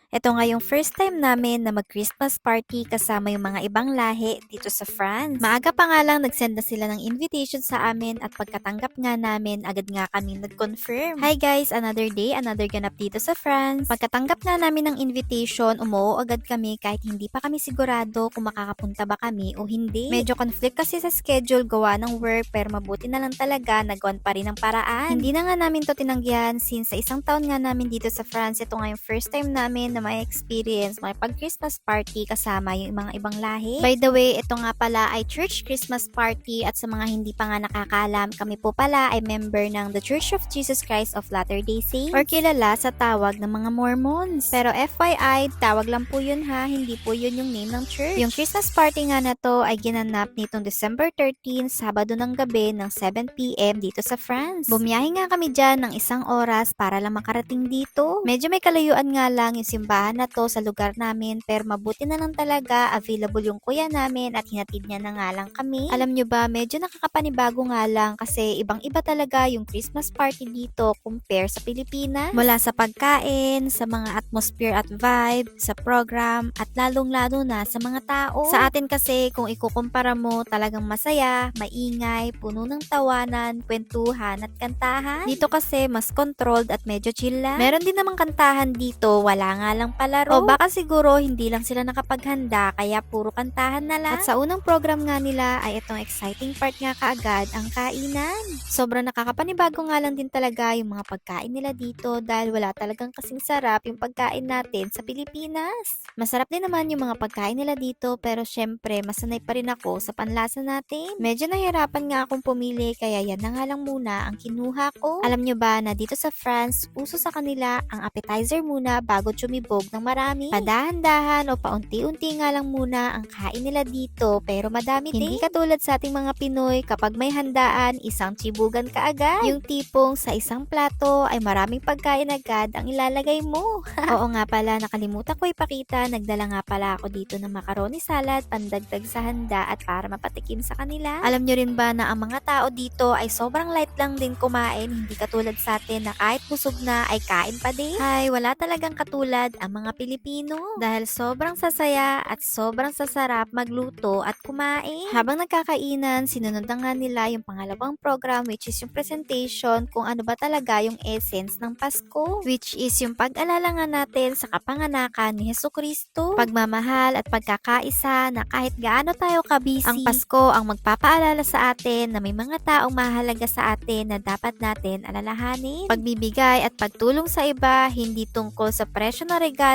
Ito nga yung first time namin na mag-Christmas party kasama yung mga ibang lahi dito sa France. Maaga pa nga lang nagsend na sila ng invitation sa amin at pagkatanggap nga namin, agad nga kami nag-confirm. Hi guys, another day, another ganap dito sa France. Pagkatanggap nga namin ng invitation, umuo agad kami kahit hindi pa kami sigurado kung makakapunta ba kami o hindi. Medyo conflict kasi sa schedule gawa ng work pero mabuti na lang talaga nagawan pa rin ng paraan. Hindi na nga namin to tinanggihan since sa isang taon nga namin dito sa France, ito nga yung first time namin na may experience makipag-Christmas party kasama yung mga ibang lahi. By the way, ito nga pala ay church Christmas party at sa mga hindi pa nga nakakaalam, kami po pala ay member ng The Church of Jesus Christ of Latter-day Saints or kilala sa tawag ng mga Mormons. Pero FYI, tawag lang po yun ha, hindi po yun yung name ng church. Yung Christmas party nga na to ay ginanap nitong December 13, Sabado ng gabi ng 7 p.m. dito sa France. Bumiyahe nga kami dyan ng isang oras para lang makarating dito. Medyo may kalayuan nga lang yung simbahan na to sa lugar namin pero mabuti na lang talaga available yung kuya namin at hinatid niya na nga lang kami. Alam nyo ba, medyo nakakapanibago nga lang kasi ibang-iba talaga yung Christmas party dito compare sa Pilipinas. Mula sa pagkain, sa mga atmosphere at vibe, sa program at lalong-lalo na sa mga tao. Sa atin kasi kung ikukumpara mo talagang masaya, maingay, puno ng tawanan, kwentuhan at kantahan. Dito kasi mas controlled at medyo chill lang. Meron din namang kantahan dito, wala nga lang palaro. O baka siguro hindi lang sila nakapaghanda kaya puro kantahan na lang. At sa unang program nga nila ay itong exciting part nga kaagad, ang kainan. Sobrang nakakapanibago nga lang din talaga yung mga pagkain nila dito dahil wala talagang kasing sarap yung pagkain natin sa Pilipinas. Masarap din naman yung mga pagkain nila dito pero syempre masanay pa rin ako sa panlasa natin. Medyo nahirapan nga akong pumili kaya yan na nga lang muna ang kinuha ko. Alam nyo ba na dito sa France, uso sa kanila ang appetizer muna bago tsumibog ng marami. Padahan-dahan o paunti-unti nga lang muna ang kain nila dito pero madami din. Hindi katulad sa ating mga Pinoy, kapag may handaan, isang tsibugan ka agad. Yung tipong sa isang plato ay maraming pagkain agad ang ilalagay mo. Oo nga pala, nakalimutan ko ipakita, nagdala nga pala ako dito ng macaroni salad, pandagdag sa handa at para mapatikim sa kanila. Alam nyo rin ba na ang mga tao dito ay sobrang light lang din kumain, hindi katulad sa atin na kahit busog na ay kain pa din. Ay, wala talagang katulad ang mga Pilipino dahil sobrang sasaya at sobrang sasarap magluto at kumain. Habang nagkakainan, sinunod na nga nila yung pangalawang program which is yung presentation kung ano ba talaga yung essence ng Pasko, which is yung pag-alala nga natin sa kapanganakan ni Jesucristo, pagmamahal at pagkakaisa na kahit gaano tayo kabisi, ang Pasko ang magpapaalala sa atin na may mga taong mahalaga sa atin na dapat natin alalahanin. Pagbibigay at pagtulong sa iba, hindi tungkol sa presyo na regalo